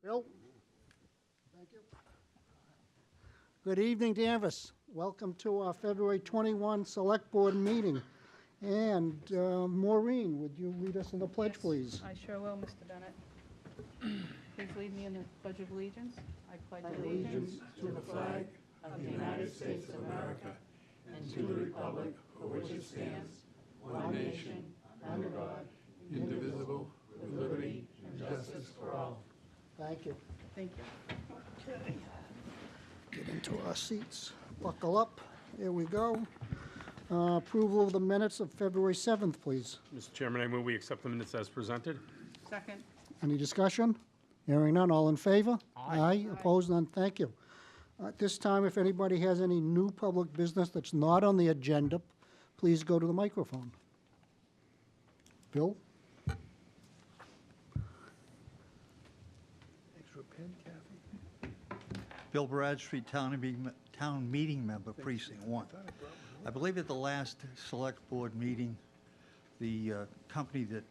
Bill? Thank you. Good evening, Danvers. Welcome to our February 21 Select Board meeting. And Maureen, would you lead us in the pledge, please? I sure will, Mr. Bennett. Please lead me in the Pledge of Allegiance. I pledge allegiance to the flag of the United States of America and to the republic for which it stands, one nation, under God, indivisible, with liberty and justice for all. Thank you. Thank you. Okay. Get into our seats. Buckle up. Here we go. Approval of the minutes of February 7th, please. Mr. Chairman, I move we accept the minutes as presented. Second. Any discussion? Hearing none. All in favor? Aye. Opposed? None. Thank you. At this time, if anybody has any new public business that's not on the agenda, please go to the microphone. Bill? Extra pen, Kathy? Bill Bradstreet, town meeting member, Precinct 1. I believe at the last Select Board meeting, the company that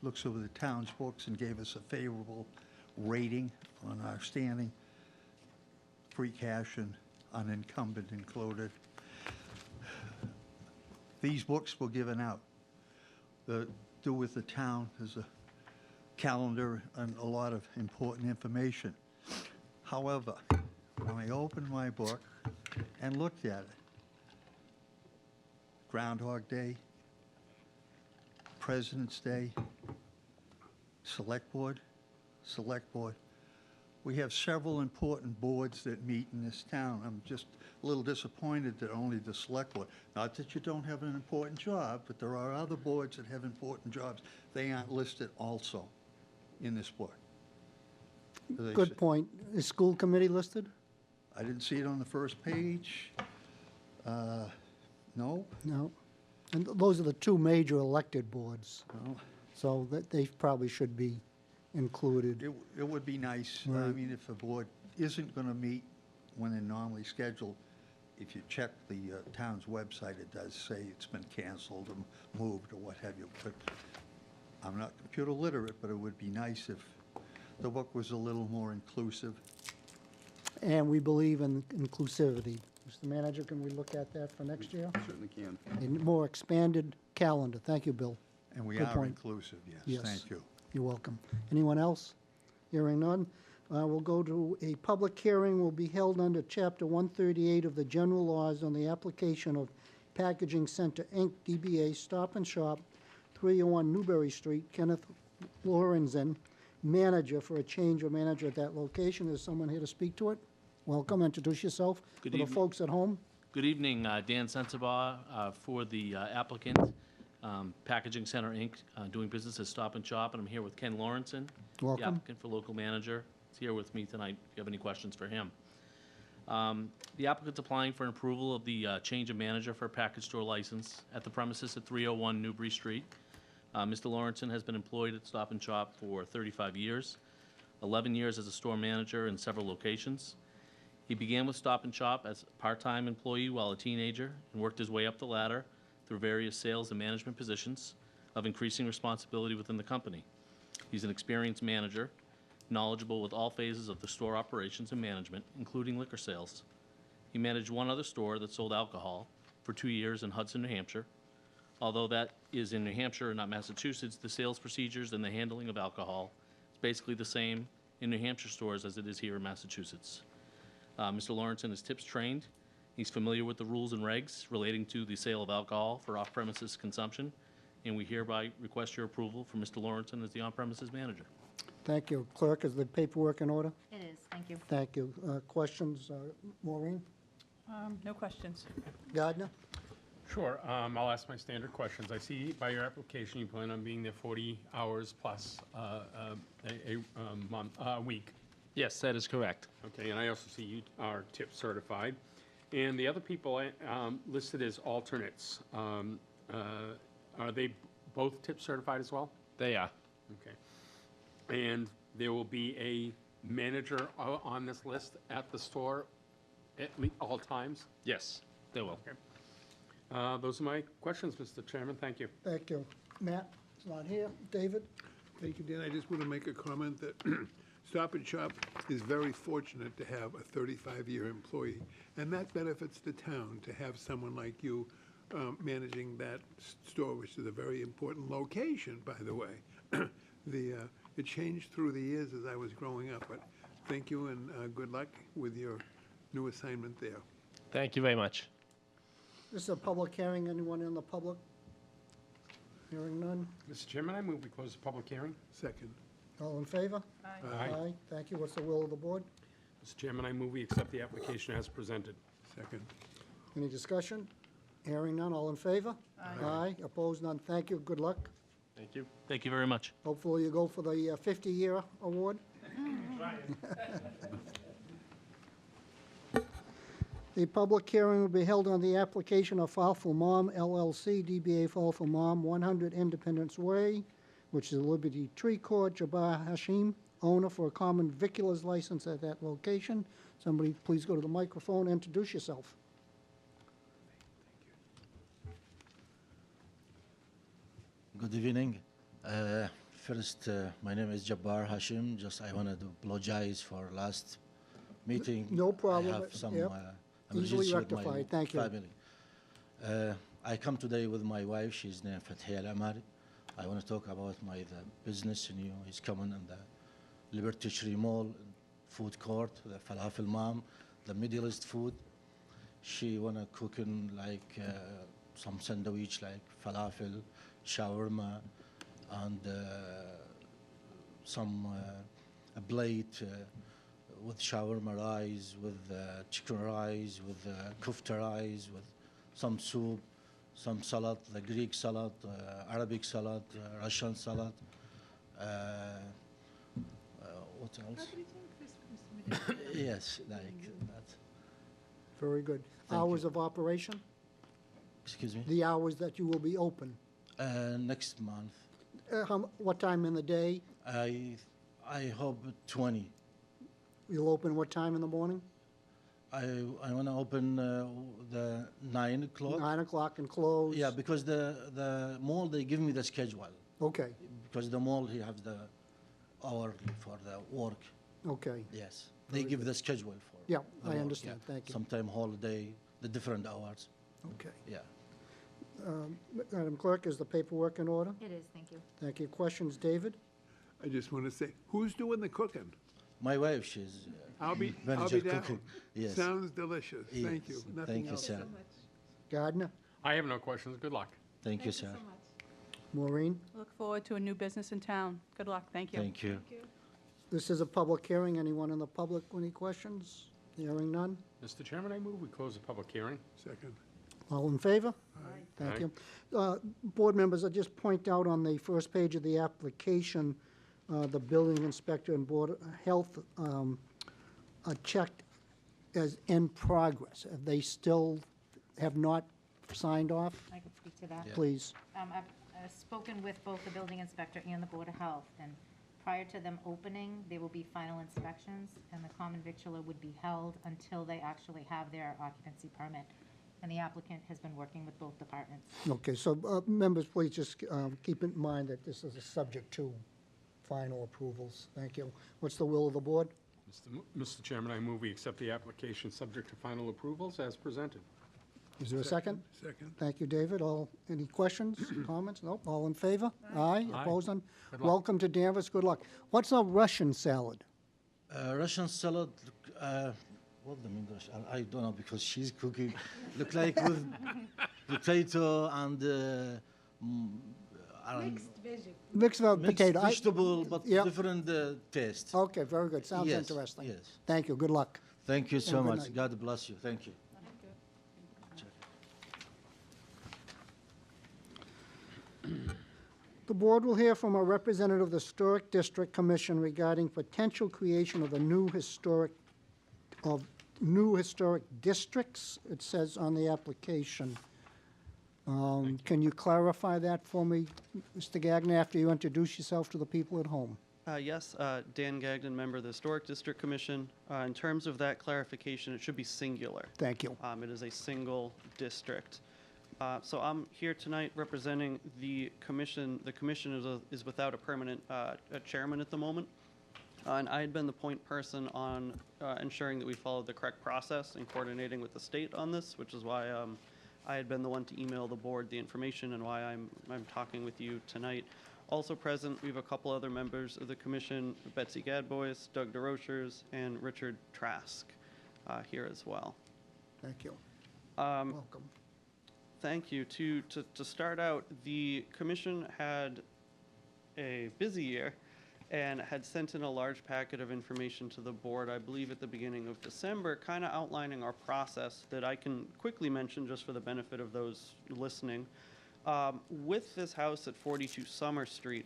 looks over the town's books and gave us a favorable rating on our standing, free cash and unencumbered included. These books were given out. The do with the town is a calendar and a lot of important information. However, when I opened my book and looked at it, Groundhog Day, President's Day, Select Board. We have several important boards that meet in this town. I'm just a little disappointed that only the Select Board. Not that you don't have an important job, but there are other boards that have important jobs. They aren't listed also in this book. As I Good said, point. Is school committee listed? I didn't see it on the first page. No? No. And those are the two major elected boards, No. so that they probably should be included. It would be nice, I Right. mean, if a board isn't going to meet when they're normally scheduled, if you check the town's website, it does say it's been canceled or moved or what have you. But I'm not computer literate, but it would be nice if the book was a little more inclusive. And we believe in inclusivity. Mr. Manager, can we look at that for next year? Certainly can. A more expanded calendar. Thank you, Bill. And we Good are point. inclusive, yes. Yes. Thank you. You're welcome. Anyone else? Hearing none. We'll go to a public hearing will be held under Chapter 138 of the General Laws on the application of Packaging Center, Inc., DBA Stop and Shop, 301 Newberry Street, Kenneth Lorenzen, manager, for a change of manager at that location. Is someone here to speak to it? Welcome. Introduce yourself Good for the evening. folks at home. Good evening, Dan Sensabaugh for the applicant, Packaging Center, Inc., doing business as Stop and Shop, and I'm here with Ken Lawrenson, the Welcome. applicant for local manager. He's here with me tonight if you have any questions for him. The applicant's applying for an approval of the change of manager for a package store license at the premises at 301 Newbury Street. Mr. Lawrenson has been employed at Stop and Shop for 35 years, 11 years as a store manager in several locations. He began with Stop and Shop as a part-time employee while a teenager and worked his way up the ladder through various sales and management positions of increasing responsibility within the company. He's an experienced manager, knowledgeable with all phases of the store operations and management, including liquor sales. He managed one other store that sold alcohol for 2 years in Hudson, New Hampshire. Although that is in New Hampshire and not Massachusetts, the sales procedures and the handling of alcohol is basically the same in New Hampshire stores as it is here in Massachusetts. Mr. Lawrenson is tips trained. He's familiar with the rules and regs relating to the sale of alcohol for off-premises consumption, and we hereby request your approval for Mr. Lawrenson as the on-premises manager. Thank you. Clerk, is the paperwork in order? It is, thank you. Thank you. Questions? Maureen? No questions. Gardner? Sure, I'll ask my standard questions. I see by your application, you plan on being there 40 hours plus a week. Yes, that is correct. Okay, and I also see you are tip certified. And the other people listed as alternates, are they both tip certified as well? They are. Okay. And there will be a manager on this list at the store at all times? Yes, they will. Okay. Those are my questions, Mr. Chairman. Thank you. Thank you. Matt is not here. David? Thank you, Dan. I just want to make a comment that Stop and Shop is very fortunate to have a 35-year employee, and that benefits the town to have someone like you managing that store, which is a very important location, by the way. It changed through the years as I was growing up, but thank you and good luck with your new assignment there. Thank you very much. This is a public hearing. Anyone in the public? Hearing none. Mr. Chairman, I move we close the public hearing. Second. All in favor? Aye. Thank you. What's the will of the board? Mr. Chairman, I move we accept the application as presented. Second. Any discussion? Hearing none. All in favor? Aye. Opposed? None. Thank you. Good luck. Thank you. Thank you very much. Hopefully you go for the 50-year award. The public hearing will be held on the application of Falfel Mom LLC, DBA Falfel Mom, 100 Independence Way, which is Liberty Tree Court, Jabbar Hashim, owner for a common viculars license at that location. Somebody please go to the microphone, introduce yourself. Good evening. First, my name is Jabbar Hashim. Just I wanted to apologize for last meeting. No problem. I have some Yep. emergency Easily with my rectified. Thank you. family. I come today with my wife. She's named Fathia Al-Amari. I want to talk about the business. And he's coming in the Liberty Tree Mall food court, the Falafel Mom, the Middle East food. She want to cook in like some sandwich like falafel, shawarma, and some a plate with shawarma rice, with chicken rice, with kofta rice, with some soup, some salad, the Greek salad, Arabic salad, Russian salad. What else? Yes, like that. Very good. Thank Hours you. of operation? Excuse me? The hours that you will be open? Next month. What time in the day? I hope 20. You'll open what time in the morning? I want to open the 9 o'clock. 9 o'clock and close? Yeah, because the mall, they give me the schedule. Okay, Because the mall, he have the hourly for the work. okay. Yes. They Very give good. the schedule for Yeah, the I work, understand. yeah. Thank you. Sometime holiday, the different hours. Okay. Yeah. Madam Clerk, is the paperwork in order? It is, thank you. Thank you. Questions, David? I just want to say, who's doing the cooking? My wife, she's I'll be manager down. cooking. Yes. Sounds delicious. Thank you. Yes. Nothing Thank you, else. sir. Gardner? I have no questions. Good luck. Thank you, sir. Maureen? Look forward to a new business in town. Good luck. Thank you. Thank you. This is a public hearing. Anyone in the public with any questions? Hearing none? Mr. Chairman, I move we close the public hearing. Second. All in favor? Thank Aye. you. Board members, I just point out on the first page of the application, the building inspector and board of health are checked as in progress. Have they still have not signed off? I can speak to that. Yeah. Please. I've spoken with both the building inspector and the Board of Health, and prior to them opening, there will be final inspections, and the common victualler would be held until they actually have their occupancy permit. And the applicant has been working with both departments. Okay, so members, please just keep in mind that this is subject to final approvals. Thank you. What's the will of the board? Mr. Chairman, I move we accept the application subject to final approvals as presented. Is there a second? Second. Thank you, David. Any questions, comments? Nope. All in favor? Aye. Aye. Opposed? None? Good luck. Welcome to Danvers. Good luck. What's a Russian salad? Russian salad, what the English? I don't know because she's cooking. Look like with potato and Mixed potato. vegetable, but Yep. different taste. Okay, very good. Sounds Yes, interesting. yes. Thank you. Good luck. Thank you so Have a good much. night. God bless you. Thank you. The board will hear from a representative of the Historic District Commission regarding potential creation of new historic districts, it says on the application. Can you clarify that for me, Mr. Gagnon, after you introduce yourself to the people at home? Yes, Dan Gagnon, member of the Historic District Commission. In terms of that clarification, it should be singular. Thank you. It is a single district. So I'm here tonight representing the commission. The commission is without a permanent chairman at the moment. And I had been the point person on ensuring that we followed the correct process and coordinating with the state on this, which is why I had been the one to email the board the information and why I'm talking with you tonight. Also present, we have a couple other members of the commission, Betsy Gadbois, Doug DeRochers, and Richard Trask here as well. Thank you. Um, Welcome. Thank you. To start out, the commission had a busy year and had sent in a large packet of information to the board, I believe at the beginning of December, kind of outlining our process that I can quickly mention just for the benefit of those listening. With this house at 42 Summer Street,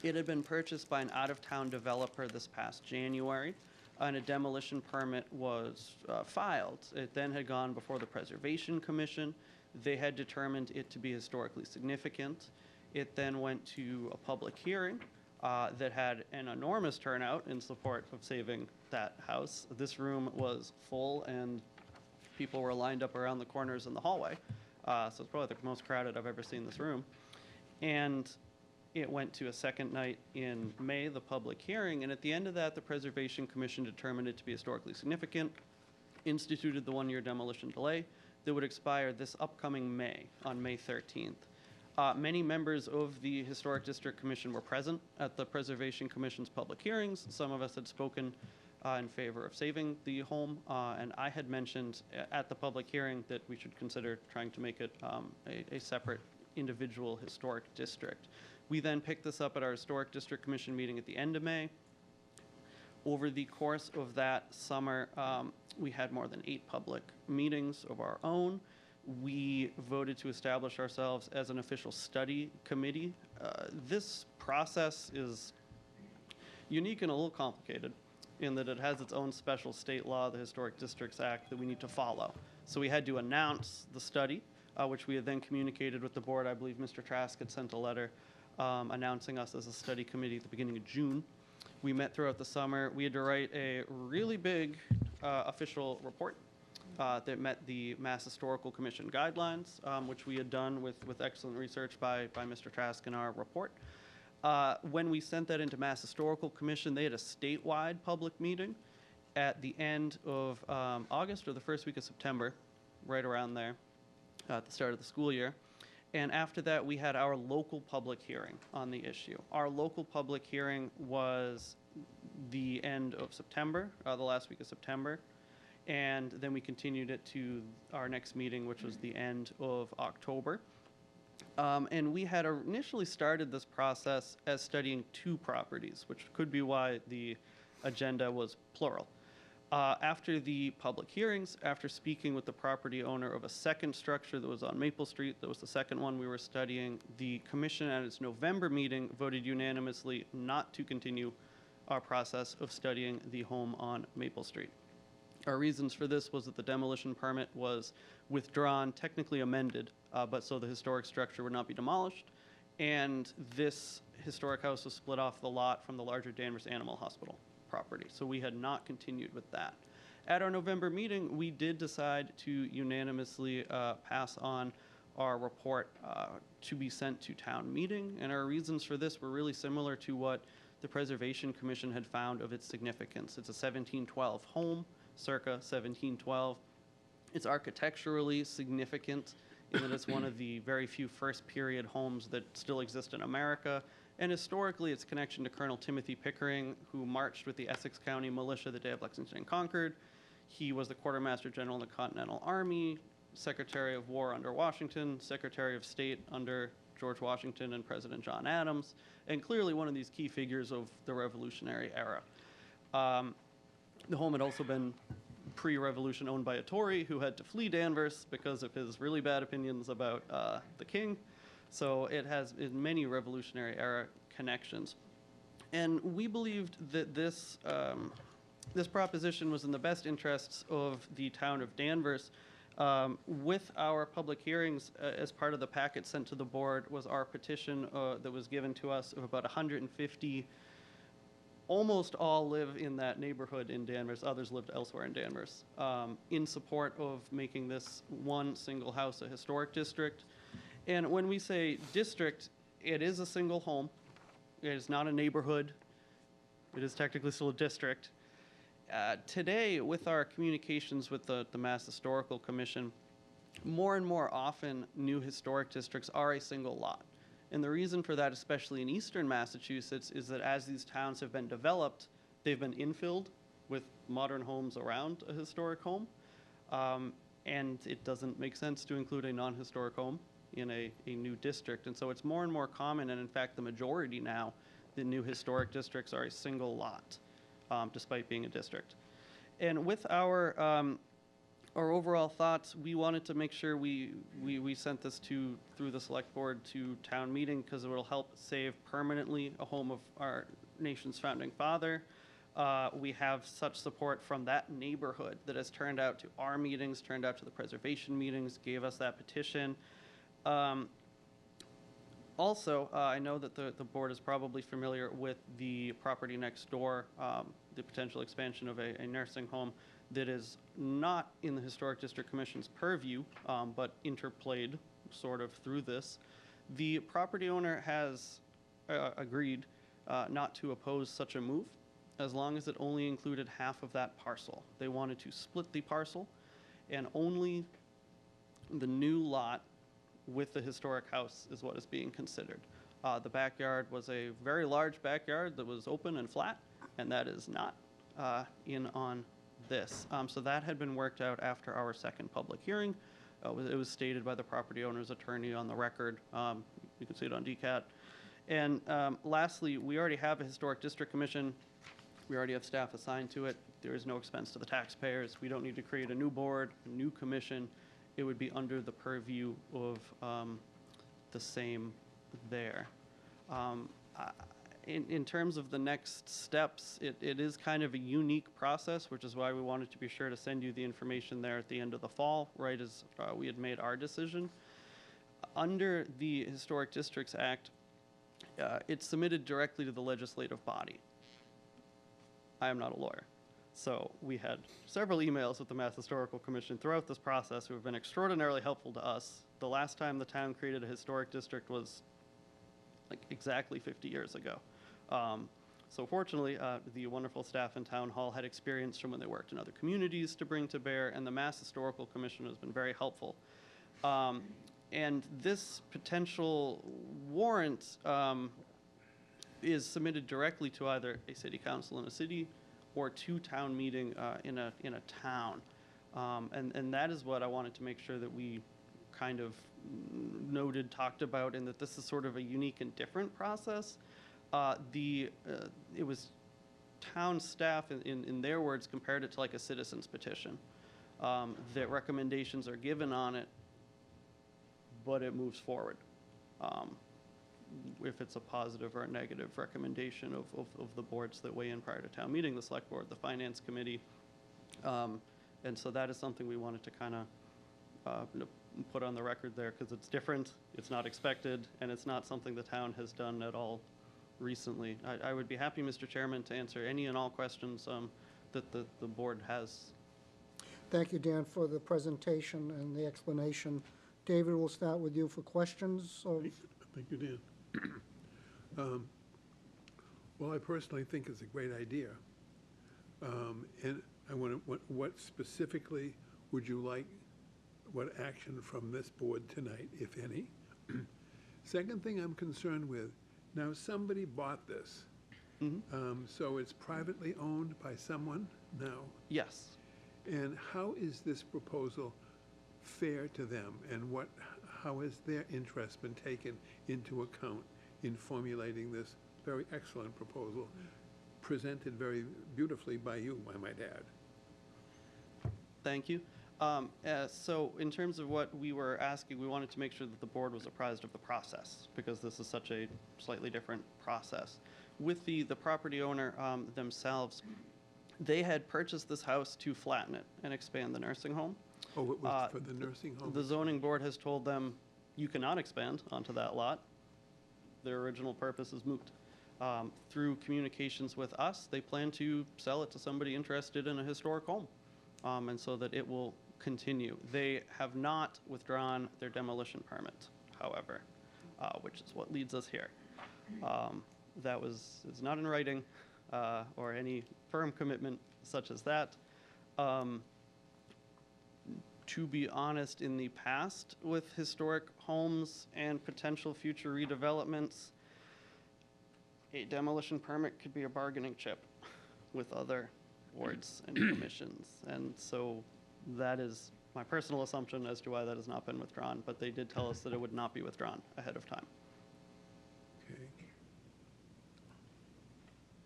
it had been purchased by an out-of-town developer this past January, and a demolition permit was filed. It then had gone before the Preservation Commission. They had determined it to be historically significant. It then went to a public hearing that had an enormous turnout in support of saving that house. This room was full and people were lined up around the corners in the hallway. So it's probably the most crowded I've ever seen this room. And it went to a second night in May, the public hearing, and at the end of that, the Preservation Commission determined it to be historically significant, instituted the one-year demolition delay that would expire this upcoming May, on May 13th. Many members of the Historic District Commission were present at the Preservation Commission's public hearings. Some of us had spoken in favor of saving the home, and I had mentioned at the public hearing that we should consider trying to make it a separate individual historic district. We then picked this up at our Historic District Commission meeting at the end of May. Over the course of that summer, we had more than 8 public meetings of our own. We voted to establish ourselves as an official study committee. This process is unique and a little complicated in that it has its own special state law, the Historic Districts Act, that we need to follow. So we had to announce the study, which we had then communicated with the board. I believe Mr. Trask had sent a letter announcing us as a study committee at the beginning of June. We met throughout the summer. We had to write a really big official report that met the Mass Historical Commission guidelines, which we had done with excellent research by Mr. Trask in our report. When we sent that into Mass Historical Commission, they had a statewide public meeting at the end of August or the first week of September, right around there, at the start of the school year. And after that, we had our local public hearing on the issue. Our local public hearing was the end of September, the last week of September. And then we continued it to our next meeting, which was the end of October. And we had initially started this process as studying 2 properties, which could be why the agenda was plural. After the public hearings, after speaking with the property owner of a second structure that was on Maple Street, that was the second one we were studying, the commission at its November meeting voted unanimously not to continue our process of studying the home on Maple Street. Our reasons for this was that the demolition permit was withdrawn, technically amended, but so the historic structure would not be demolished, and this historic house was split off the lot from the larger Danvers Animal Hospital property. So we had not continued with that. At our November meeting, we did decide to unanimously pass on our report to be sent to town meeting, and our reasons for this were really similar to what the Preservation Commission had found of its significance. It's a 1712 home, circa 1712. It's architecturally significant in that it's one of the very few first period homes that still exist in America. And historically, its connection to Colonel Timothy Pickering, who marched with the Essex County Militia the day of Lexington and Concord. He was the Quartermaster General in the Continental Army, Secretary of War under Washington, Secretary of State under George Washington and President John Adams, and clearly one of these key figures of the Revolutionary era. The home had also been pre-revolution owned by a Tory who had to flee Danvers because of his really bad opinions about the king. So it has many Revolutionary era connections. And we believed that this proposition was in the best interests of the town of Danvers. With our public hearings, as part of the packet sent to the board, was our petition that was given to us of about 150. Almost all live in that neighborhood in Danvers. Others lived elsewhere in Danvers, in support of making this one single house a historic district. And when we say district, it is a single home. It is not a neighborhood. It is technically still a district. Today, with our communications with the Mass Historical Commission, more and more often, new historic districts are a single lot. And the reason for that, especially in eastern Massachusetts, is that as these towns have been developed, they've been infilled with modern homes around a historic home. And it doesn't make sense to include a non-historic home in a new district. And so it's more and more common, and in fact, the majority now, the new historic districts are a single lot, despite being a district. And with our overall thoughts, we wanted to make sure we sent this through the select board to town meeting, because it will help save permanently a home of our nation's founding father. We have such support from that neighborhood that has turned out to our meetings, turned out to the preservation meetings, gave us that petition. Also, I know that the board is probably familiar with the property next door, the potential expansion of a nursing home that is not in the Historic District Commission's purview, but interplayed sort of through this. The property owner has agreed not to oppose such a move, as long as it only included half of that parcel. They wanted to split the parcel, and only the new lot with the historic house is what is being considered. The backyard was a very large backyard that was open and flat, and that is not in on this. So that had been worked out after our second public hearing. It was stated by the property owner's attorney on the record. You can see it on DCAT. And lastly, we already have a Historic District Commission. We already have staff assigned to it. There is no expense to the taxpayers. We don't need to create a new board, a new commission. It would be under the purview of the same there. In terms of the next steps, it is kind of a unique process, which is why we wanted to be sure to send you the information there at the end of the fall, right as we had made our decision. Under the Historic Districts Act, it's submitted directly to the legislative body. I am not a lawyer. So we had several emails with the Mass Historical Commission throughout this process who have been extraordinarily helpful to us. The last time the town created a historic district was like exactly 50 years ago. So fortunately, the wonderful staff in Town Hall had experience from when they worked in other communities to bring to bear, and the Mass Historical Commission has been very helpful. And this potential warrant is submitted directly to either a city council in a city or to town meeting in a town. And that is what I wanted to make sure that we kind of noted, talked about, and that this is sort of a unique and different process. It was town staff, in their words, compared it to like a citizen's petition, that recommendations are given on it, but it moves forward. If it's a positive or a negative recommendation of the boards that weigh in prior to town meeting, the select board, the finance committee. And so that is something we wanted to kind of put on the record there, because it's different, it's not expected, and it's not something the town has done at all recently. I would be happy, Mr. Chairman, to answer any and all questions that the board has. Thank you, Dan, for the presentation and the explanation. David, we'll start with you for questions. Thank you, Dan. Well, I personally think it's a great idea. And I want to, what specifically would you like, what action from this board tonight, if any? Second thing I'm concerned with, now somebody bought this. So it's privately owned by someone now? Yes. And how is this proposal fair to them? And how has their interest been taken into account in formulating this very excellent proposal, presented very beautifully by you, I might add? Thank you. So in terms of what we were asking, we wanted to make sure that the board was apprised of the process, because this is such a slightly different process. With the property owner themselves, they had purchased this house to flatten it and expand the nursing home. Oh, it was for the nursing home? The zoning board has told them, you cannot expand onto that lot. Their original purpose is moot. Through communications with us, they plan to sell it to somebody interested in a historic home, and so that it will continue. They have not withdrawn their demolition permit, however, which is what leads us here. It's not in writing, or any firm commitment such as that. To be honest, in the past with historic homes and potential future redevelopments, a demolition permit could be a bargaining chip with other boards and commissions. And so that is my personal assumption as to why that has not been withdrawn, but they did tell us that it would not be withdrawn ahead of time. Okay.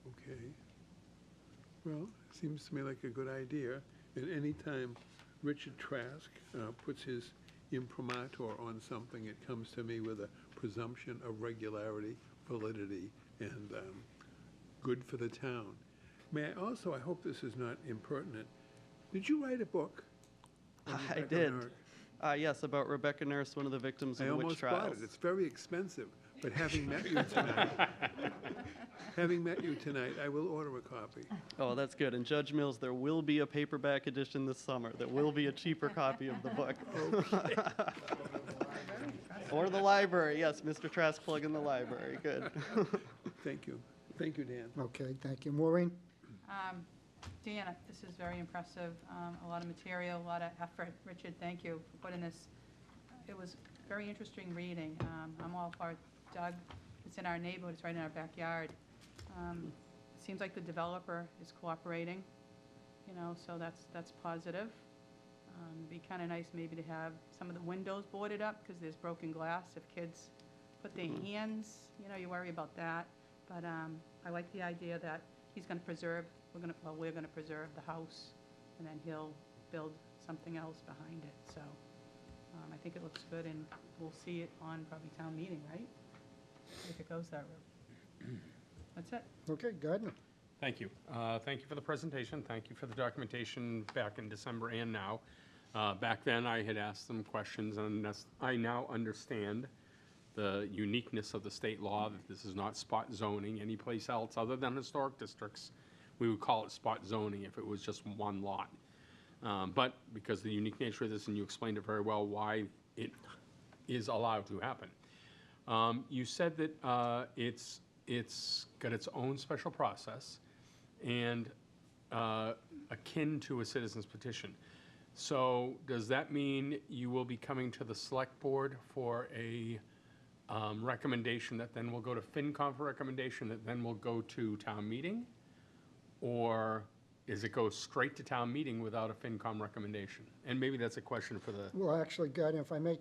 Okay. Well, seems to me like a good idea. And anytime Richard Trask puts his imprimatur on something, it comes to me with a presumption of regularity, validity, and good for the town. May I also, I hope this is not impertinent, did you write a book? on I Rebecca did. Nurk? Yes, about Rebecca Nurse, one of the victims of I the witch almost bought trials. it. It's very expensive, but having met you tonight, I will order a copy. Oh, that's good. And Judge Mills, there will be a paperback edition this summer. There will be a cheaper copy of the book. Or the library. Yes, Mr. Trask plug in the library. Good. Thank you. Thank you, Dan. Okay, thank you. Maureen? Dan, this is very impressive, a lot of material, a lot of effort. Richard, thank you for putting this. It was very interesting reading. I'm all for Doug. It's in our neighborhood, it's right in our backyard. It seems like the developer is cooperating, you know, so that's positive. Be kind of nice maybe to have some of the windows boarded up because there's broken glass. If kids put their hands, you know, you worry about that. But I like the idea that he's going to preserve, we're going to preserve the house, and then he'll build something else behind it. So I think it looks good, and we'll see it on probably town meeting, right? If it goes that route. That's it. Okay, Gardner? Thank you. Thank you for the presentation. Thank you for the documentation back in December and now. Back then, I had asked them questions, and I now understand the uniqueness of the state law, that this is not spot zoning anyplace else other than historic districts. We would call it spot zoning if it was just one lot. But because of the unique nature of this, and you explained it very well, why it is allowed to happen. You said that it's got its own special process and akin to a citizen's petition. So does that mean you will be coming to the select board for a recommendation that then will go to FinCom for recommendation that then will go to town meeting? Or is it go straight to town meeting without a FinCom recommendation? And maybe that's a question for the, Well, actually, Gardner, if I may,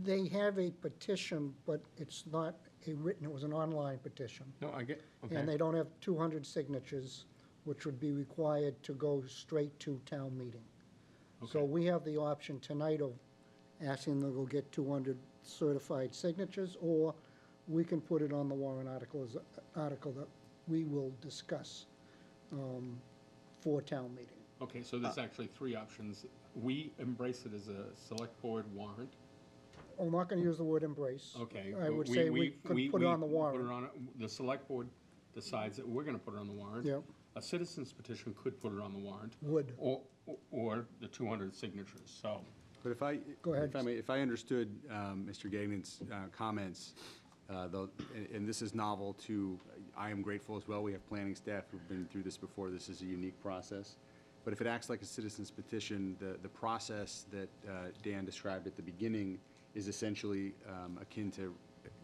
they have a petition, but it's not a written, it was an online petition. no, I get, okay. And they don't have 200 signatures, which would be required to go straight to town meeting. So Okay. we have the option tonight of asking them to go get 200 certified signatures, or we can put it on the warrant article as an article that we will discuss for town meeting. Okay, so there's actually three options. We embrace it as a select board warrant. I'm not going to use the word embrace. Okay. I would say we could put it on the warrant. Put it on, the select board decides that we're gonna put it on the warrant. Yep. A citizen's petition could put it on the warrant. Would. Or the 200 signatures, so. But if I, Go ahead. if I understood Mr. Gagnon's comments, though, and this is novel to, I am grateful as well, we have planning staff who've been through this before, this is a unique process. But if it acts like a citizen's petition, the process that Dan described at the beginning is essentially akin to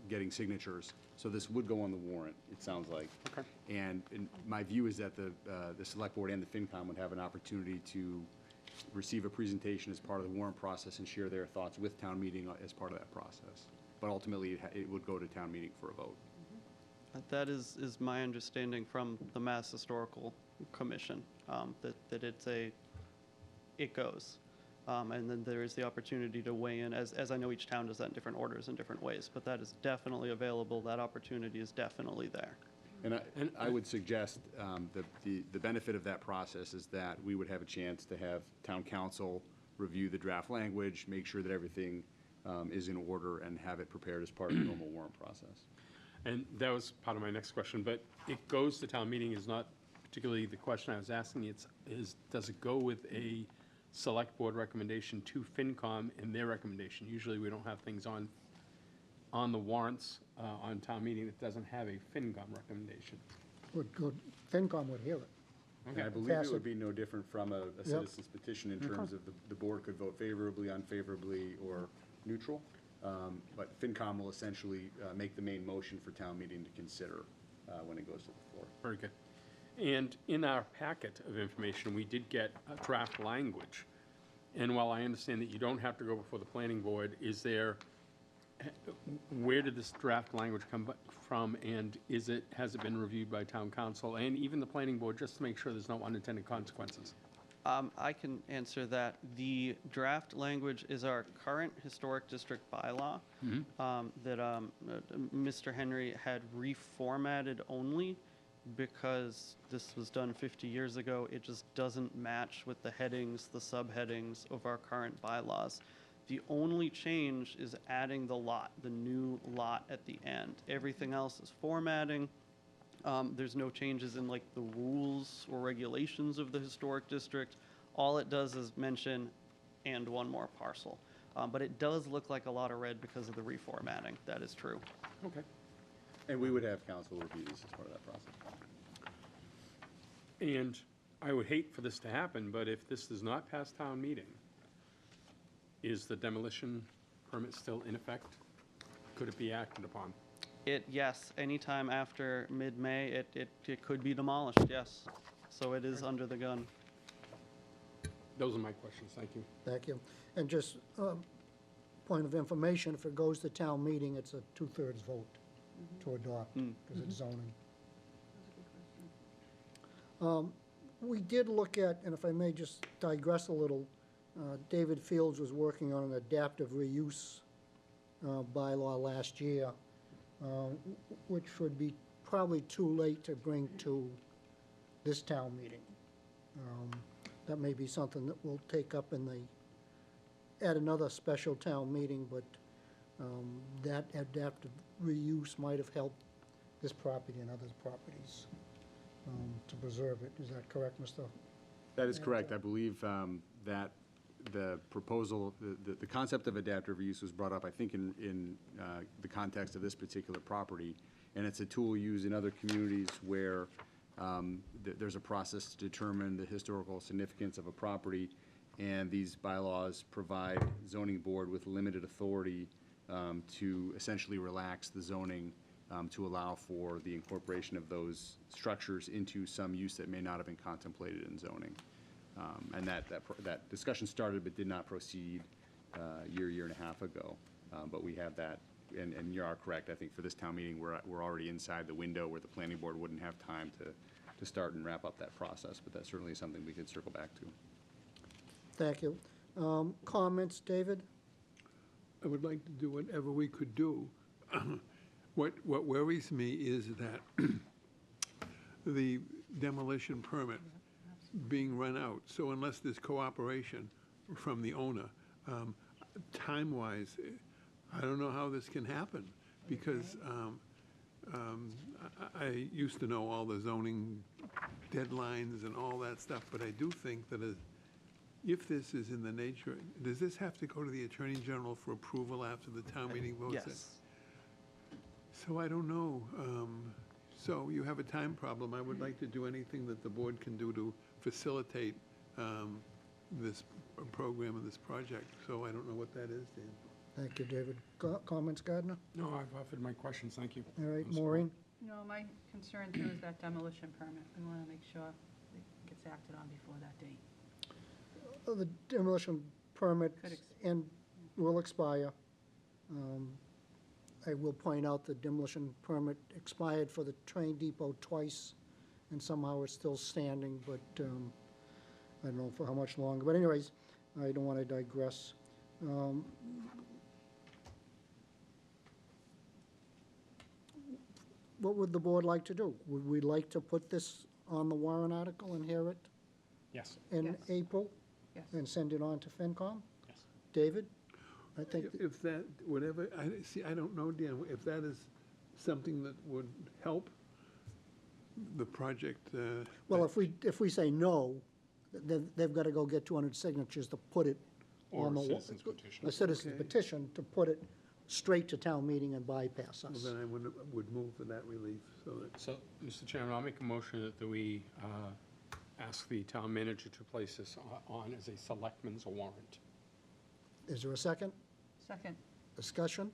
getting signatures. So this would go on the warrant, it sounds like. Okay. And my view is that the select board and the FinCom would have an opportunity to receive a presentation as part of the warrant process and share their thoughts with town meeting as part of that process. But ultimately, it would go to town meeting for a vote. That is my understanding from the Mass Historical Commission, that it goes. And then there is the opportunity to weigh in, as I know each town does that in different orders in different ways, but that is definitely available, that opportunity is definitely there. And I would suggest the benefit of that process is that we would have a chance to have town council review the draft language, make sure that everything is in order, and have it prepared as part of the normal warrant process. And that was part of my next question, but it goes to town meeting is not particularly the question I was asking. Does it go with a select board recommendation to FinCom and their recommendation? Usually we don't have things on the warrants on town meeting that doesn't have a FinCom recommendation. FinCom would hear it. And I Okay. believe Pass it it. would be no different from a citizen's petition in terms of the board could vote favorably, unfavorably, or neutral. But FinCom will essentially make the main motion for town meeting to consider when it goes to the floor. Very good. And in our packet of information, we did get a draft language. And while I understand that you don't have to go before the planning board, is there, where did this draft language come from? And has it been reviewed by town council and even the planning board, just to make sure there's no unintended consequences? I can answer that. The draft language is our current historic district bylaw that Mr. Henry had reformatted only because this was done 50 years ago. It just doesn't match with the headings, the subheadings of our current bylaws. The only change is adding the new lot at the end. Everything else is formatting. There's no changes in like the rules or regulations of the historic district. All it does is mention and one more parcel. But it does look like a lot of red because of the reformatting. That is true. Okay. And we would have council review this as part of that process. And I would hate for this to happen, but if this does not pass town meeting, is the demolition permit still in effect? Could it be acted upon? Yes, anytime after mid-May, it could be demolished, yes. So it is under the gun. Those are my questions. Thank you. Thank you. And just point of information, if it goes to town meeting, it's a 2/3 vote to adopt, because it's zoning. We did look at, and if I may just digress a little, David Fields was working on an adaptive reuse bylaw last year, which would be probably too late to bring to this town meeting. That may be something that we'll take up at another special town meeting, but that adaptive reuse might have helped this property and other properties to preserve it. Is that correct, Mr.? That is correct. I believe that the proposal, the concept of adaptive reuse was brought up, I think, in the context of this particular property. And it's a tool used in other communities where there's a process to determine the historical significance of a property. And these bylaws provide zoning board with limited authority to essentially relax the zoning to allow for the incorporation of those structures into some use that may not have been contemplated in zoning. And that discussion started but did not proceed a year and a half ago. But we have that, and you are correct. I think for this town meeting, we're already inside the window where the planning board wouldn't have time to start and wrap up that process. But that's certainly something we could circle back to. Thank you. Comments, David? I would like to do whatever we could do. What worries me is that the demolition permit being run out, so unless there's cooperation from the owner, time-wise, I don't know how this can happen, because I used to know all the zoning deadlines and all that stuff, but I do think that if this is in the nature, does this have to go to the Attorney General for approval after the town meeting votes it? Yes. So I don't know. So you have a time problem. I would like to do anything that the board can do to facilitate this program and this project. So I don't know what that is, Dan. Thank you, David. Comments, Gardner? No, I've offered my questions. Thank you. All right, Ms. Moore. Maureen? No, my concern too is that demolition permit. We want to make sure it gets acted on before that date. The demolition permit Could will expire. I will point out the demolition permit expired for the train depot twice, and somehow it's still standing, but I don't know for how much longer. But anyways, I don't want to digress. What would the board like to do? Would we like to put this on the warrant article and hear it Yes. in Yes. April Yes. and send it on to FinCom? Yes. David? I think, If that, whatever, I don't know, Dan, if that is something that would help the project. well, if we say no, they've got to go get 200 signatures to put it Or on a the. citizen's petition. A citizen's Okay. petition to put it straight to town meeting and bypass Well, us. then I would move for that relief, so that, So, Mr. Chairman, I'll make a motion that we ask the town manager to place this on as a selectman's warrant. Is there a second? Second. Discussion?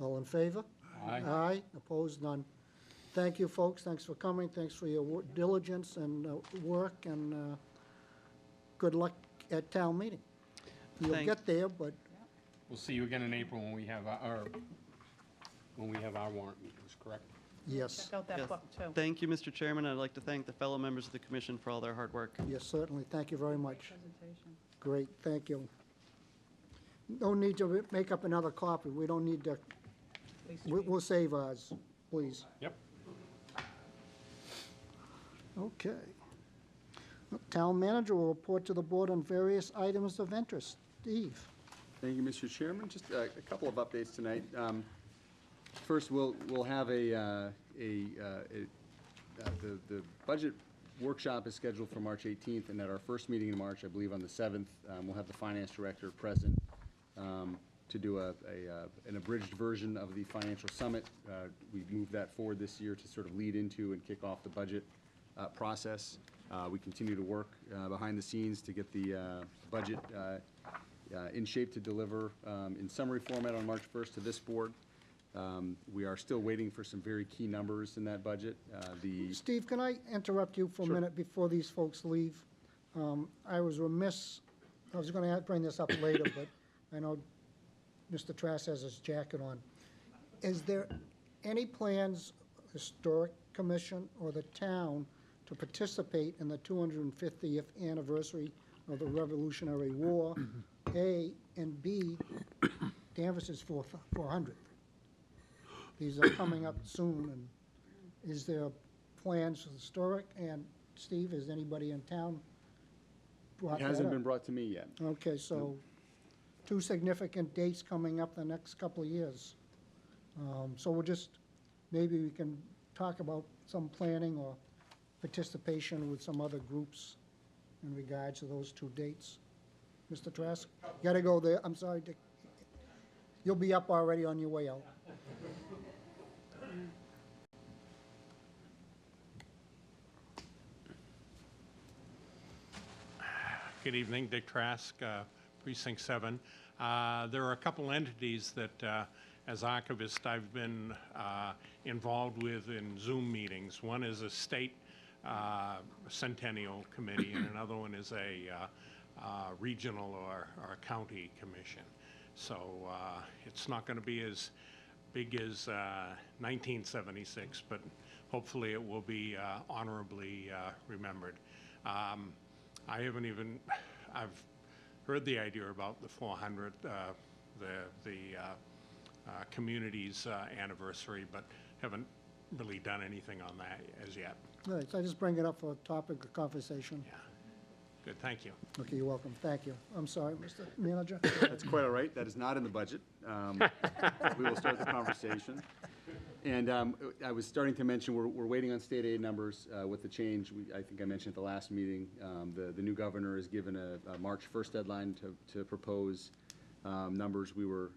All in favor? Aye. Aye, opposed, none. Thank you, folks, thanks for coming, thanks for your diligence and work, and good luck at town meeting. You'll Thank- get there, but We'll see you again in April when we have our warrant meetings, correct? yes, Check out that Yes. book, too. Thank you, Mr. Chairman. I'd like to thank the fellow members of the commission for all their hard work. yes, certainly, thank you very much. Presentation. Great, thank you. No need to make up another copy, we don't need to, Please we'll save ours, please. Yep. Okay. Town manager will report to the board on various items of interest. Steve? Thank you, Mr. Chairman. Just a couple of updates tonight. First, we'll have the budget workshop is scheduled for March 18th, and at our first meeting in March, I believe on the 7th, we'll have the finance director present to do an abridged version of the financial summit. We moved that forward this year to sort of lead into and kick off the budget process. We continue to work behind the scenes to get the budget in shape to deliver in summary format on March 1st to this board. We are still waiting for some very key numbers in that budget. Steve, can I interrupt you for a Sure. minute before these folks leave? I was remiss, I was gonna bring this up later, but I know Mr. Trask has his jacket on. Is there any plans, Historic Commission or the town, to participate in the 250th anniversary of the Revolutionary War? A, and B, Danvers is 400th. These are coming up soon, and is there plans for historic? And Steve, is anybody in town brought It that hasn't up? been brought to me yet. Okay, so two significant dates coming up the next couple of years. So we'll just, maybe we can talk about some planning or participation with some other groups in regards to those two dates. Mr. Trask, you gotta go there, I'm sorry, Dick. You'll be up already on your way out. Good evening, Dick Trask, Precinct 7. There are a couple entities that, as archivist, I've been involved with in Zoom meetings. One is a state centennial committee, and another one is a regional or county commission. So it's not going to be as big as 1976, but hopefully it will be honorably remembered. I've heard the idea about the 400th, the community's anniversary, but haven't really done anything on that as yet. All right, so I just bring it up for a topic of conversation. Yeah. Good, thank you. Okay, you're welcome, thank you. I'm sorry, Mr. Manager. That's quite all right. That is not in the budget. We will start the conversation. And I was starting to mention, we're waiting on state aid numbers with the change. I think I mentioned at the last meeting, the new governor has given a March 1st deadline to propose numbers. We were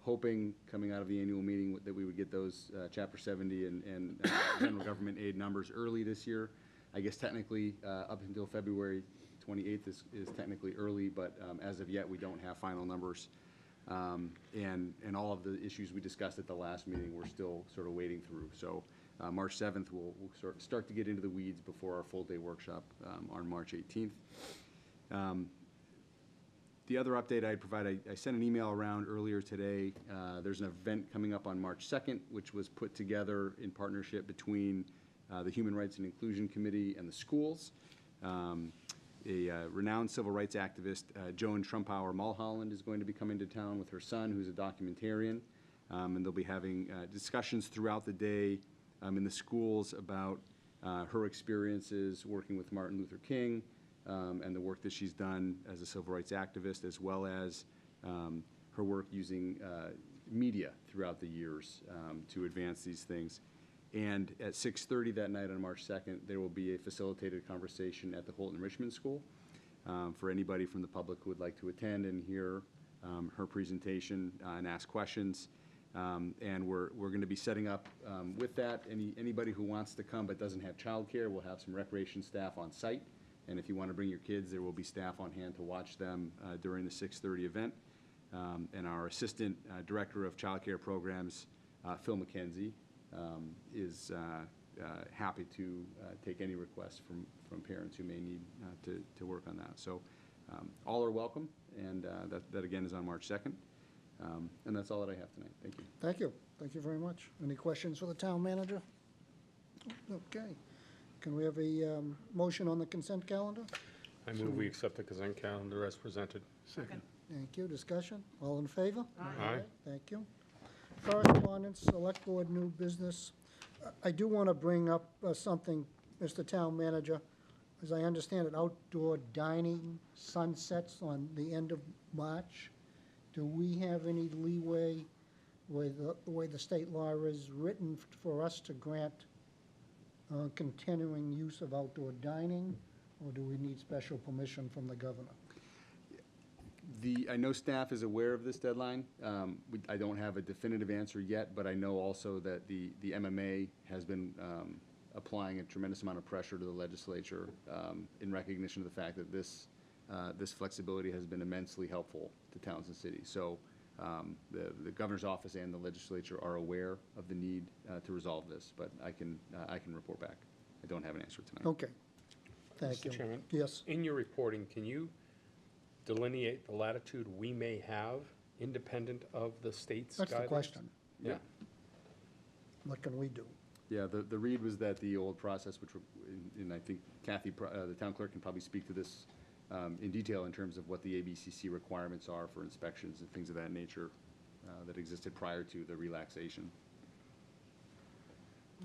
hoping, coming out of the annual meeting, that we would get those Chapter 70 and general government aid numbers early this year. I guess technically, up until February 28th is technically early, but as of yet, we don't have final numbers. And all of the issues we discussed at the last meeting, we're still sort of wading through. So March 7th, we'll start to get into the weeds before our full-day workshop on March 18th. The other update I'd provide, I sent an email around earlier today. There's an event coming up on March 2nd, which was put together in partnership between the Human Rights and Inclusion Committee and the schools. A renowned civil rights activist, Joan Trumpauer Mulholland, is going to be coming to town with her son, who's a documentarian. And they'll be having discussions throughout the day in the schools about her experiences working with Martin Luther King and the work that she's done as a civil rights activist, as well as her work using media throughout the years to advance these things. And at 6:30 that night on March 2nd, there will be a facilitated conversation at the Holton Richmond School for anybody from the public who would like to attend and hear her presentation and ask questions. And we're going to be setting up with that, anybody who wants to come but doesn't have childcare, we'll have some recreation staff on site. And if you want to bring your kids, there will be staff on hand to watch them during the 6:30 event. And our Assistant Director of Childcare Programs, Phil McKenzie, is happy to take any requests from parents who may need to work on that. So all are welcome, and that again is on March 2nd. And that's all that I have tonight. Thank you. Thank you. Thank you very much. Any questions for the town manager? Okay. Can we have a motion on the consent calendar? I move we accept the consent calendar as presented. Second. Thank you. Discussion? All in favor? Aye. Thank you. Correspondence, select board, new business. I do want to bring up something, Mr. Town Manager. As I understand it, outdoor dining sunsets on the end of March. Do we have any leeway with the way the state law is written for us to grant continuing use of outdoor dining? Or do we need special permission from the governor? I know staff is aware of this deadline. I don't have a definitive answer yet, but I know also that the MMA has been applying a tremendous amount of pressure to the legislature in recognition of the fact that this flexibility has been immensely helpful to towns and cities. So the governor's office and the legislature are aware of the need to resolve this, but I can report back. I don't have an answer tonight. Okay. Thank you. Mr. Chairman? Yes. In your reporting, can you delineate the latitude we may have independent of the state's guidelines? That's the question. Yeah. What can we do? Yeah, the read was that the old process, which, and I think Kathy, the town clerk, can probably speak to this in detail in terms of what the ABCC requirements are for inspections and things of that nature that existed prior to the relaxation.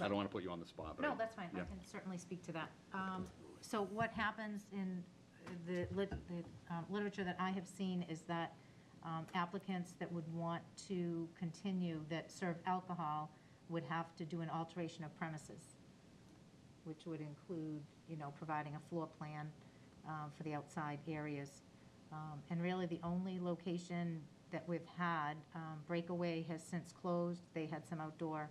I don't want to put you on the spot, but. No, that's fine. I yeah. can certainly speak to that. So what happens in the literature that I have seen is that applicants that would want to continue that serve alcohol would have to do an alteration of premises, which would include, providing a floor plan for the outside areas. And really, the only location that we've had, Breakaway has since closed. They had some outdoor.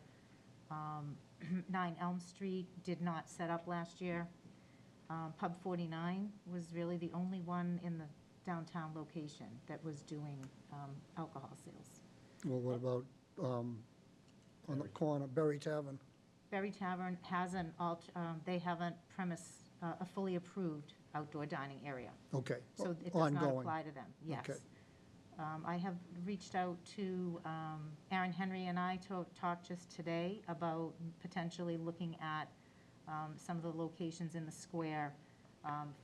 9 Elm Street did not set up last year. Pub 49 was really the only one in the downtown location that was doing alcohol sales. Well, what about on the corner, Berry Tavern? Berry Tavern has they have a fully approved outdoor dining area. Okay. So it does not Ongoing. apply to them, yes. Okay. I have reached out to Aaron Henry, and I talked just today about potentially looking at some of the locations in the square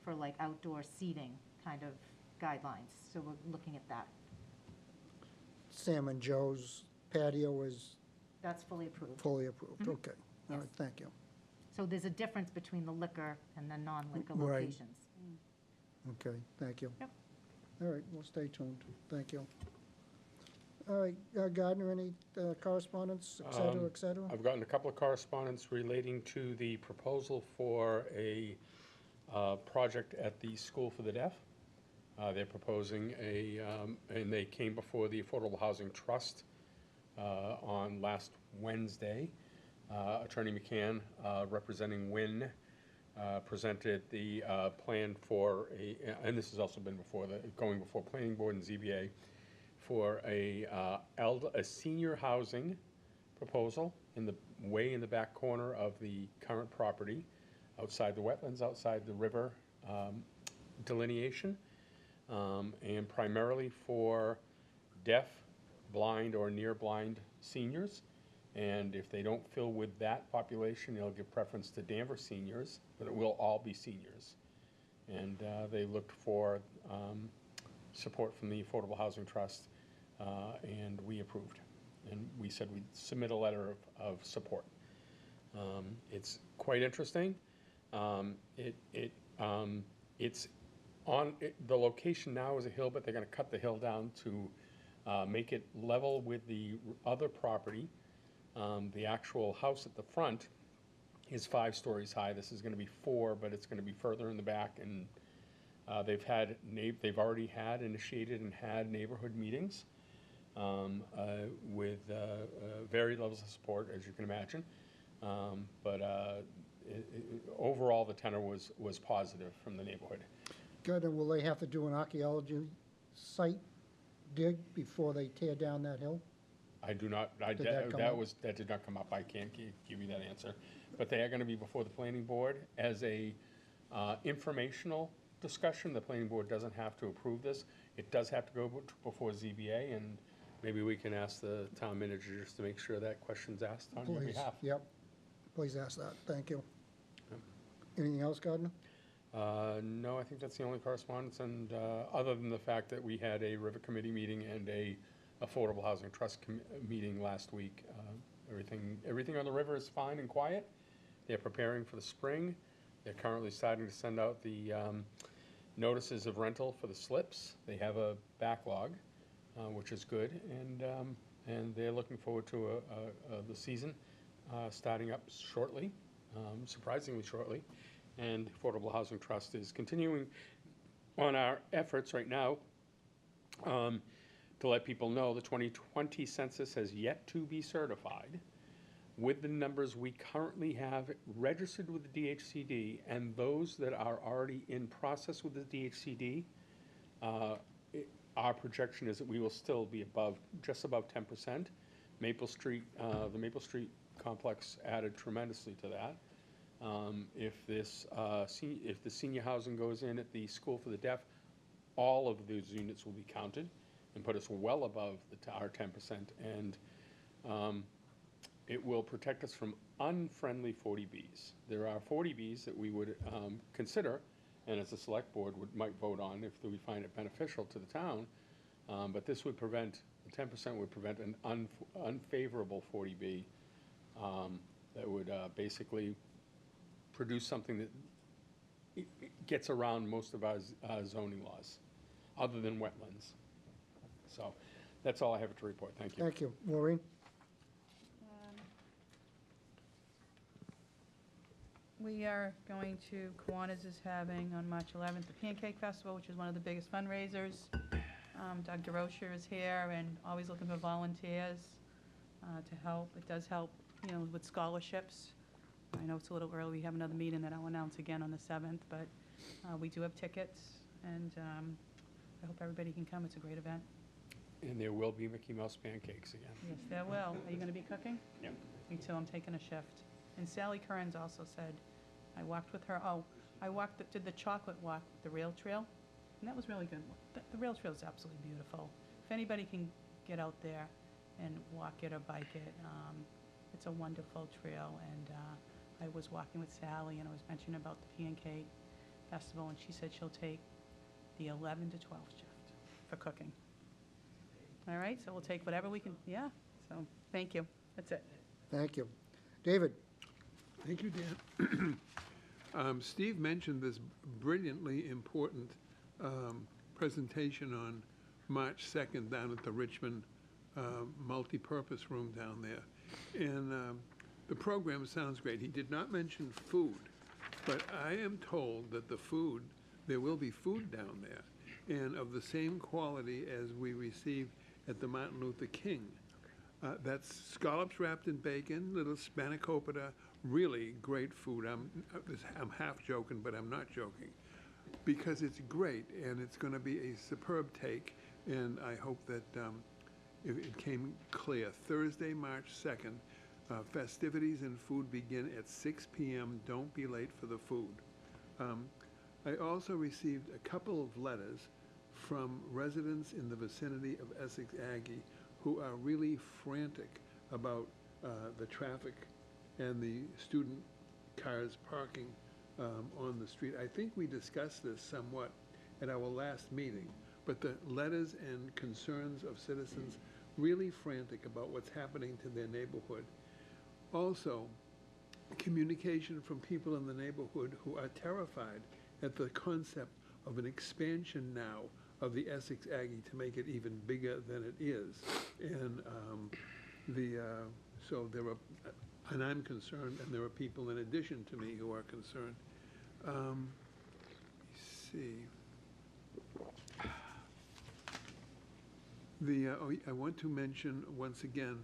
for like outdoor seating kind of guidelines. So we're looking at that. Sam and Joe's patio is That's fully approved. fully approved. Mhm. Okay. All Yes. right, thank you. So there's a difference between the liquor and the non-liquor Right. locations. Okay, thank you. Yep. All right, we'll stay tuned. Thank you. All right, Gardner, any correspondence, et cetera, et cetera? I've gotten a couple of correspondence relating to the proposal for a project at the School for the Deaf. They're proposing and they came before the Affordable Housing Trust on last Wednesday. Attorney McCann, representing WIN, presented the plan for and this has also been going before Planning Board and ZBA, for a senior housing proposal way in the back corner of the current property, outside the wetlands, outside the river delineation, and primarily for deaf, blind, or near-blind seniors. And if they don't fill with that population, they'll give preference to Danvers seniors, but it will all be seniors. And they looked for support from the Affordable Housing Trust, and we approved. And we said we'd submit a letter of support. It's quite interesting. It's on, the location now is a hill, but they're gonna cut the hill down to make it level with the other property. The actual house at the front is 5 stories high. This is gonna be 4, but it's gonna be further in the back and They've already had initiated and had neighborhood meetings with varied levels of support, as you can imagine. Overall, the tenor was positive from the neighborhood. Good, and will they have to do an archaeology site dig before they tear down that hill? I do not, Did that come up? that did not come up. I can't give you that answer. But they are going to be before the planning board as a informational discussion. The planning board doesn't have to approve this. It does have to go before ZBA, and maybe we can ask the town manager just to make sure that question's asked on your Please, behalf. yep. Please ask that. Thank you. Anything else, Gardner? No, I think that's the only correspondence, and other than the fact that we had a river committee meeting and a affordable housing trust meeting last week. Everything on the river is fine and quiet. They're preparing for the spring. They're currently starting to send out the notices of rental for the slips. They have a backlog, which is good, and they're looking forward to the season starting up shortly, surprisingly shortly. And Affordable Housing Trust is continuing on our efforts right now to let people know the 2020 census has yet to be certified. With the numbers we currently have registered with the DHCD and those that are already in process with the DHCD, our projection is that we will still be just above 10%. Maple Street, the Maple Street complex added tremendously to that. If the senior housing goes in at the School for the Deaf, all of those units will be counted and put us well above our 10%. And it will protect us from unfriendly 40Bs. There are 40Bs that we would consider, and as a select board might vote on if we find it beneficial to the town. But this would prevent, the 10% would prevent an unfavorable 40B that would basically produce something that gets around most of our zoning laws, other than wetlands. So that's all I have to report. Thank you. Thank you. Maureen? We are going to, Kiwanis is having on March 11th the Pancake Festival, which is one of the biggest fundraisers. Doug DeRocher is here and always looking for volunteers to help. It does help, with scholarships. I know it's a little early. We have another meeting that I'll announce again on the 7th, but we do have tickets, and I hope everybody can come. It's a great event. And there will be Mickey Mouse pancakes again. Yes, there will. Are you going to be cooking? Yep. Me too. I'm taking a shift. And Sally Kearns also said, I walked with her. Oh, did the chocolate walk, the rail trail, and that was really good. The rail trail is absolutely beautiful. If anybody can get out there and walk it or bike it, it's a wonderful trail. And I was walking with Sally, and I was mentioning about the Pancake Festival, and she said she'll take the 11 to 12 shift for cooking. All right, so we'll take whatever we can. Yeah. So thank you. That's it. Thank you. David? Thank you, Dan. Steve mentioned this brilliantly important presentation on March 2nd down at the Richmond multipurpose room down there. And the program sounds great. He did not mention food, but I am told that there will be food down there, and of the same quality as we received at the Martin Luther King. That's scallops wrapped in bacon, little spanakopita, really great food. I'm half joking, but I'm not joking, because it's great, and it's going to be a superb take, and I hope that it came clear. Thursday, March 2nd, festivities and food begin at 6 p.m. Don't be late for the food. I also received a couple of letters from residents in the vicinity of Essex Aggie who are really frantic about the traffic and the student cars parking on the street. I think we discussed this somewhat at our last meeting, but the letters and concerns of citizens really frantic about what's happening to their neighborhood. Also, communication from people in the neighborhood who are terrified at the concept of an expansion now of the Essex Aggie to make it even bigger than it is. And so there are, and I'm concerned, and there are people in addition to me who are concerned. Let me see. I want to mention once again,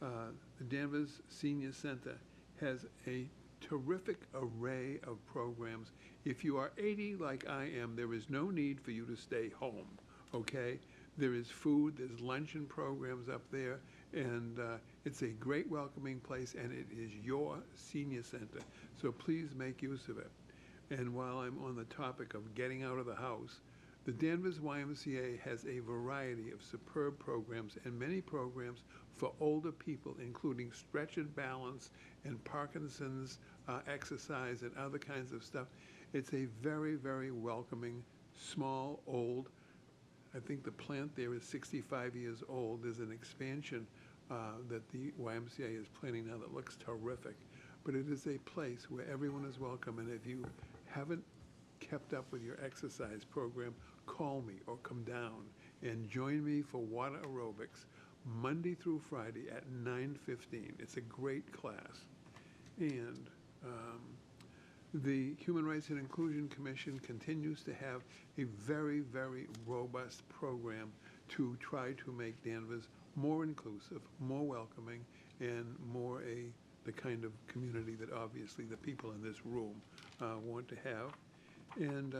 the Danvers Senior Center has a terrific array of programs. If you are 80 like I am, there is no need for you to stay home, okay? There is food, there's luncheon programs up there, and it's a great welcoming place, and it is your senior center, so please make use of it. And while I'm on the topic of getting out of the house, the Danvers YMCA has a variety of superb programs and many programs for older people, including stretch and balance and Parkinson's exercise and other kinds of stuff. It's a very, very welcoming, small, old, I think the plant there is 65 years old. There's an expansion that the YMCA is planning now that looks terrific. But it is a place where everyone is welcome, and if you haven't kept up with your exercise program, call me or come down and join me for water aerobics Monday through Friday at 9:15. It's a great class. And the Human Rights and Inclusion Commission continues to have a very, very robust program to try to make Danvers more inclusive, more welcoming, and more the kind of community that obviously the people in this room want to have. And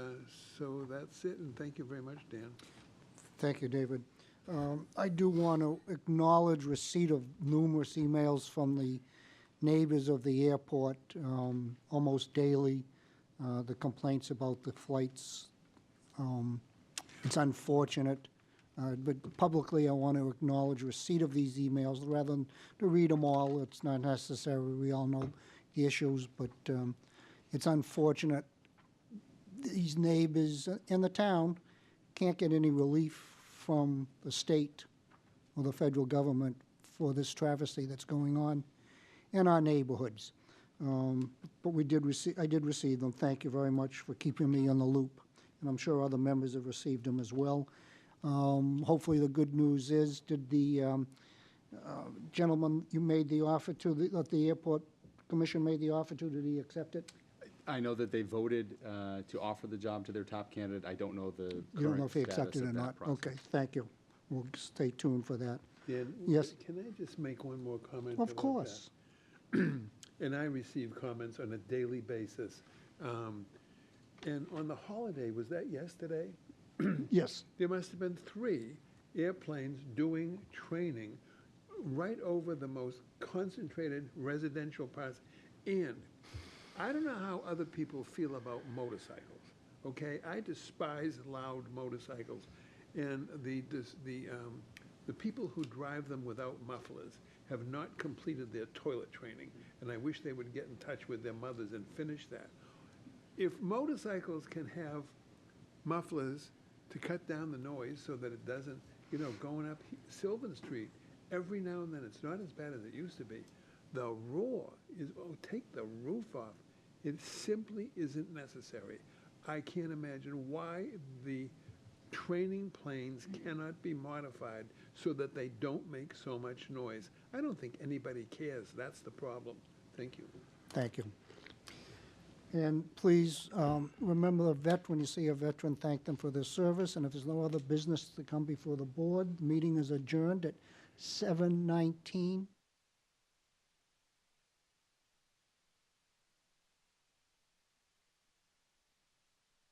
so that's it, and thank you very much, Dan. Thank you, David. I do want to acknowledge receipt of numerous emails from the neighbors of the airport almost daily, the complaints about the flights. It's unfortunate, but publicly I want to acknowledge receipt of these emails rather than to read them all. It's not necessary. We all know the issues, but it's unfortunate. These neighbors in the town can't get any relief from the state or the federal government for this travesty that's going on in our neighborhoods. But I did receive them. Thank you very much for keeping me in the loop. And I'm sure other members have received them as well. Hopefully the good news is, did the gentleman you made the offer to, that the airport commission made the offer to, did he accept it? I know that they voted to offer the job to their top candidate. I don't know the You don't know current if he status accepted of or that not? process. Okay, thank you. We'll stay tuned for that. Dan, Yes. can I just make one more comment Of about course. that? And I receive comments on a daily basis. And on the holiday, was that yesterday? Yes. There must have been 3 airplanes doing training right over the most concentrated residential parts. And I don't know how other people feel about motorcycles, okay? I despise loud motorcycles. And the people who drive them without mufflers have not completed their toilet training. And I wish they would get in touch with their mothers and finish that. If motorcycles can have mufflers to cut down the noise so that it doesn't, going up Sylvan Street, every now and then, it's not as bad as it used to be. The roar is, take the roof off. It simply isn't necessary. I can't imagine why the training planes cannot be modified so that they don't make so much noise. I don't think anybody cares. That's the problem. Thank you. Thank you. And please remember the vet. When you see a veteran, thank them for their service. And if there's no other business to come before the board, the meeting is adjourned at 7:19.